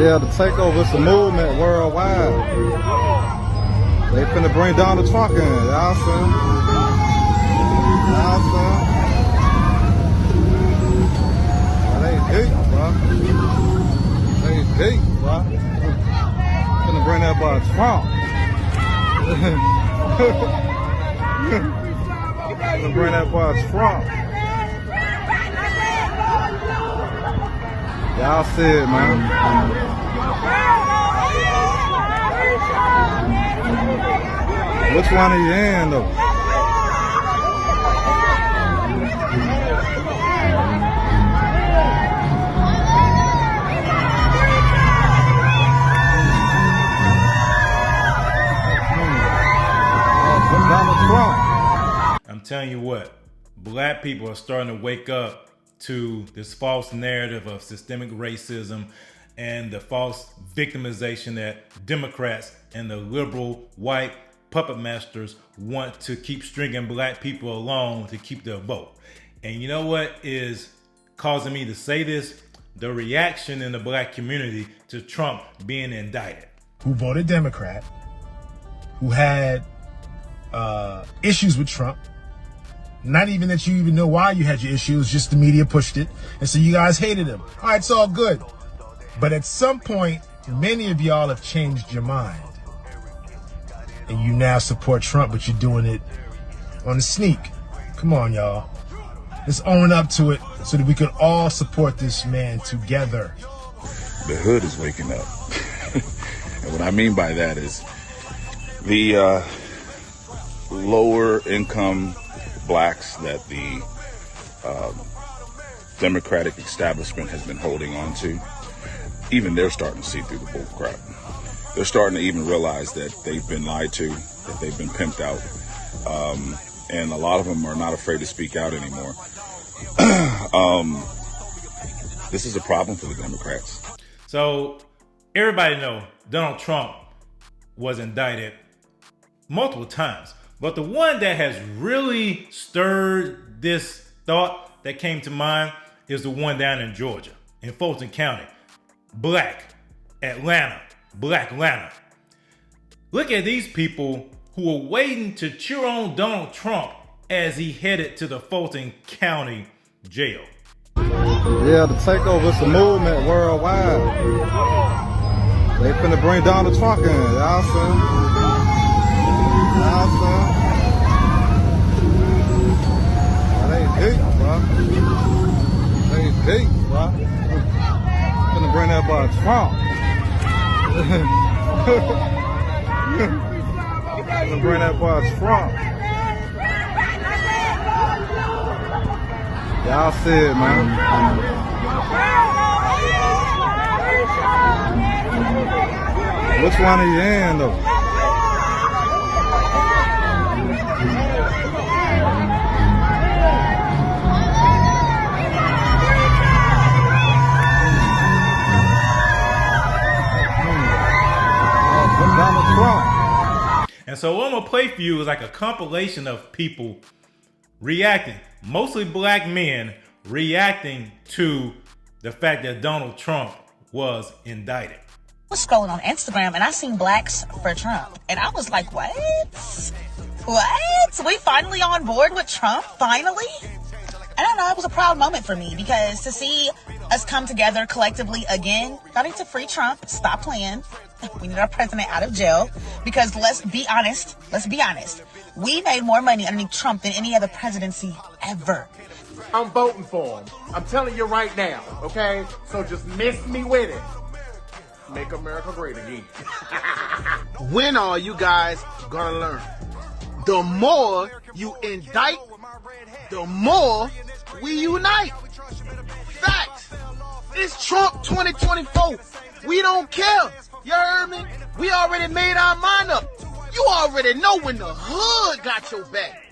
Yeah, the takeover is a movement worldwide. They finna bring Donald Trump in. Y'all see? Y'all see? They deep, bro. They deep, bro. Finna bring that boy Trump. Finna bring that boy Trump. Y'all see it, man. Which one are you in, though? Donald Trump. I'm telling you what, black people are starting to wake up to this false narrative of systemic racism and the false victimization that Democrats and the liberal white puppet masters want to keep stringing black people along to keep their vote. And you know what is causing me to say this? The reaction in the black community to Trump being indicted. Who voted Democrat, who had issues with Trump. Not even that you even know why you had your issues, just the media pushed it. And so you guys hated him. All right, it's all good. But at some point, many of y'all have changed your mind. And you now support Trump, but you're doing it on the sneak. Come on, y'all. Let's own up to it so that we can all support this man together. The hood is waking up. And what I mean by that is the lower income blacks that the Democratic establishment has been holding on to, even they're starting to see through the bull crap. They're starting to even realize that they've been lied to, that they've been pimped out, and a lot of them are not afraid to speak out anymore. This is a problem for the Democrats. So everybody know Donald Trump was indicted multiple times. But the one that has really stirred this thought that came to mind is the one down in Georgia, in Fulton County. Black Atlanta. Look at these people who are waiting to cheer on Donald Trump as he headed to the Fulton County jail. Yeah, the takeover is a movement worldwide. They finna bring Donald Trump in. Y'all see? Y'all see? They deep, bro. They deep, bro. Finna bring that boy Trump. Finna bring that boy Trump. Y'all see it, man. Which one are you in, though? Donald Trump. And so what I'm gonna play for you is like a compilation of people reacting, mostly black men reacting to the fact that Donald Trump was indicted. I was scrolling on Instagram and I seen blacks for Trump. And I was like, what? What? We finally on board with Trump? Finally? I don't know, it was a proud moment for me because to see us come together collectively again, I need to free Trump, stop playing. We need our president out of jail because let's be honest, we made more money underneath Trump than any other presidency ever. I'm voting for him. I'm telling you right now, okay? So just miss me with it. Make America great again. When are you guys gonna learn? The more you indict, the more we unite. Facts. It's Trump 2024. We don't care. You heard me? We already made our mind up. You already know when the hood got your back.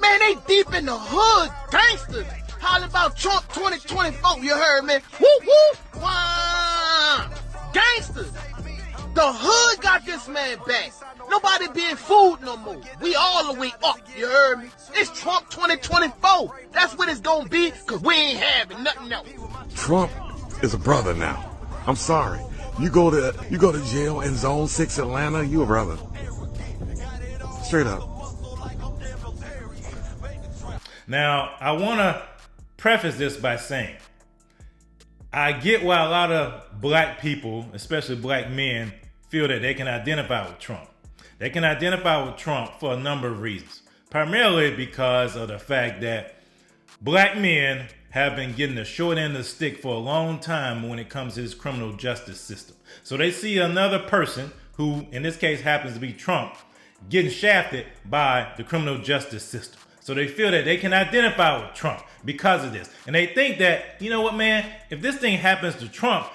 Man, they deep in the hood. Gangsters. Hollering about Trump 2024. You heard me? Woo woo. Wah. Gangsters. The hood got this man back. Nobody being fooled no more. We all the way up. You heard me? It's Trump 2024. That's what it's gonna be, cause we ain't having nothing else. Trump is a brother now. I'm sorry. You go to jail in Zone 6 Atlanta, you a brother. Straight up. Now, I want to preface this by saying, I get why a lot of black people, especially black men, feel that they can identify with Trump. They can identify with Trump for a number of reasons. Primarily because of the fact that black men have been getting the short end of the stick for a long time when it comes to this criminal justice system. So they see another person who, in this case, happens to be Trump, getting shafted by the criminal justice system. So they feel that they can identify with Trump because of this. And they think that, you know what, man, if this thing happens to Trump,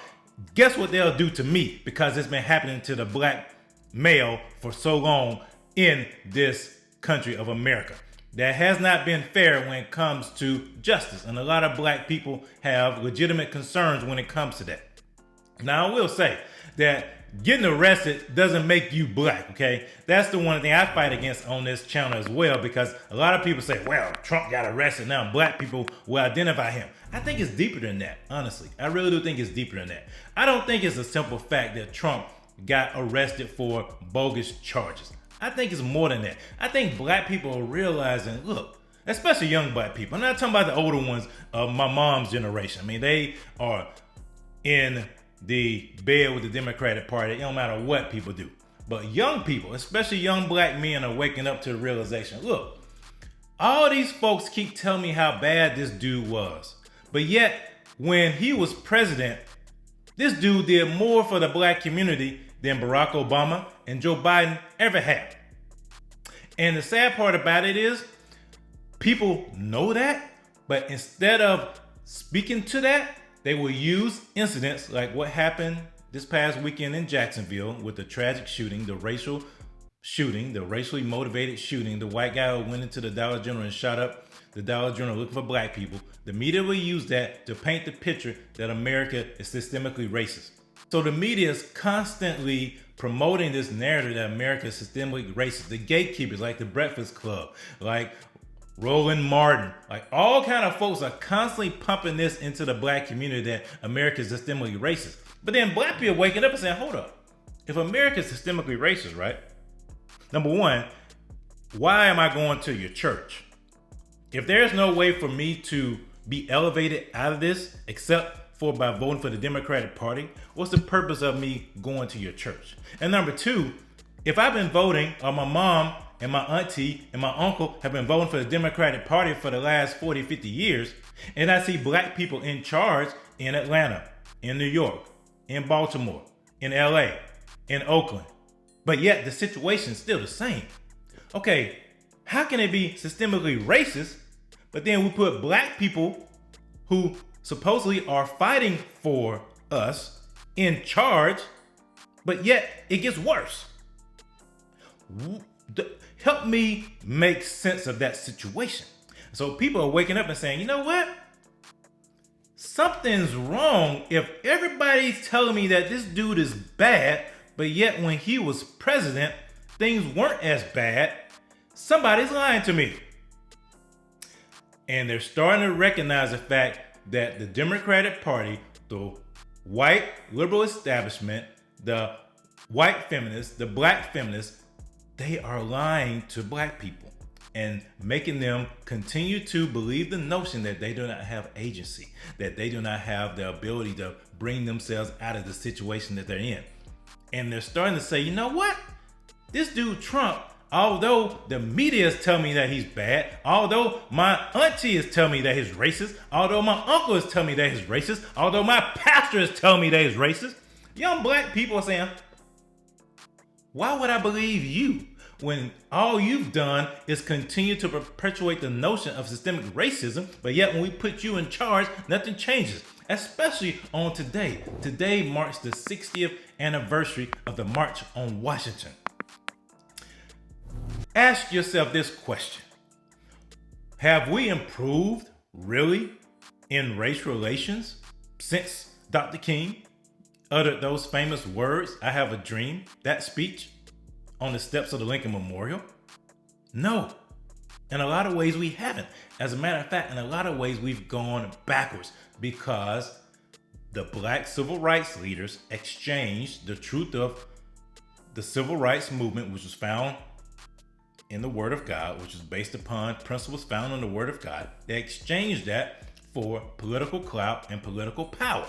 guess what they'll do to me? Because it's been happening to the black male for so long in this country of America. That has not been fair when it comes to justice. And a lot of black people have legitimate concerns when it comes to that. Now, I will say that getting arrested doesn't make you black, okay? That's the one thing I fight against on this channel as well, because a lot of people say, well, Trump got arrested, now black people will identify him. I think it's deeper than that, honestly. I really do think it's deeper than that. I don't think it's a simple fact that Trump got arrested for bogus charges. I think it's more than that. I think black people are realizing, look, especially young black people. I'm not talking about the older ones of my mom's generation. I mean, they are in the bed with the Democratic Party. It don't matter what people do. But young people, especially young black men, are waking up to the realization, look, all these folks keep telling me how bad this dude was. But yet, when he was president, this dude did more for the black community than Barack Obama and Joe Biden ever had. And the sad part about it is, people know that, but instead of speaking to that, they will use incidents like what happened this past weekend in Jacksonville with the tragic shooting, the racial shooting, the racially motivated shooting, the white guy who went into the Dollar General and shot up the Dollar General looking for black people. The media will use that to paint the picture that America is systemically racist. So the media is constantly promoting this narrative that America is systemically racist. The gatekeepers like the Breakfast Club, like Roland Martin, like all kind of folks are constantly pumping this into the black community that America is systemically racist. But then black people waking up and saying, hold up, if America is systemically racist, right? Number one, why am I going to your church? If there's no way for me to be elevated out of this except for by voting for the Democratic Party, what's the purpose of me going to your church? And number two, if I've been voting, or my mom and my auntie and my uncle have been voting for the Democratic Party for the last 40, 50 years, and I see black people in charge in Atlanta, in New York, in Baltimore, in LA, in Oakland, but yet the situation is still the same. Okay, how can it be systemically racist, but then we put black people who supposedly are fighting for us in charge, but yet it gets worse? Help me make sense of that situation. So people are waking up and saying, you know what? Something's wrong if everybody's telling me that this dude is bad, but yet when he was president, things weren't as bad. Somebody's lying to me. And they're starting to recognize the fact that the Democratic Party, the white liberal establishment, the white feminists, the black feminists, they are lying to black people and making them continue to believe the notion that they do not have agency, that they do not have the ability to bring themselves out of the situation that they're in. And they're starting to say, you know what? This dude Trump, although the media is telling me that he's bad, although my auntie is telling me that he's racist, although my uncle is telling me that he's racist, although my pastor is telling me that he's racist, young black people are saying, why would I believe you when all you've done is continue to perpetuate the notion of systemic racism, but yet when we put you in charge, nothing changes, especially on today. Today marks the 60th anniversary of the March on Washington. Ask yourself this question. Have we improved, really, in race relations since Dr. King uttered those famous words, I have a dream, that speech on the steps of the Lincoln Memorial? No. In a lot of ways, we haven't. As a matter of fact, in a lot of ways, we've gone backwards because the black civil rights leaders exchanged the truth of the civil rights movement, which was found in the Word of God, which is based upon principles found in the Word of God. They exchanged that for political clout and political power.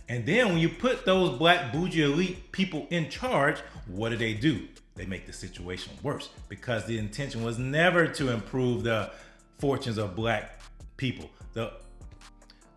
And then when you put those black bougie elite people in charge, what do? They make the situation worse, because the intention was never to improve the fortunes of black people.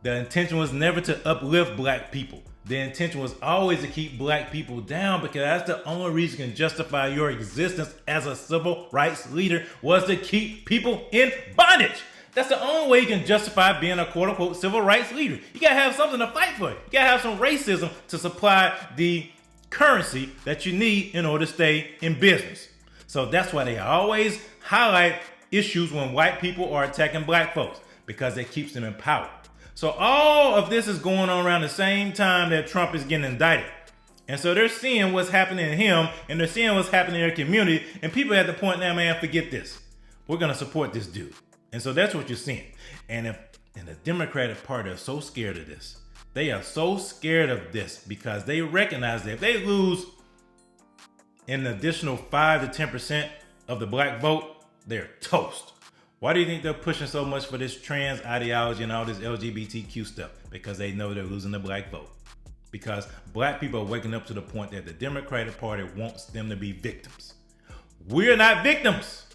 The intention was never to uplift black people. The intention was always to keep black people down, because that's the only reason you can justify your existence as a civil rights leader, was to keep people in bondage. That's the only way you can justify being a quote unquote civil rights leader. You gotta have something to fight for. You gotta have some racism to supply the currency that you need in order to stay in business. So that's why they always highlight issues when white people are attacking black folks, because it keeps them in power. So all of this is going on around the same time that Trump is getting indicted. And so they're seeing what's happening to him, and they're seeing what's happening in their community, and people at the point now, man, forget this. We're gonna support this dude. And so that's what you're seeing. And the Democratic Party are so scared of this. They are so scared of this because they recognize that if they lose an additional 5 to 10% of the black vote, they're toast. Why do you think they're pushing so much for this trans ideology and all this LGBTQ stuff? Because they know they're losing the black vote. Because black people are waking up to the point that the Democratic Party wants them to be victims. We're not victims.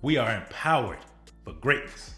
We are empowered for greatness.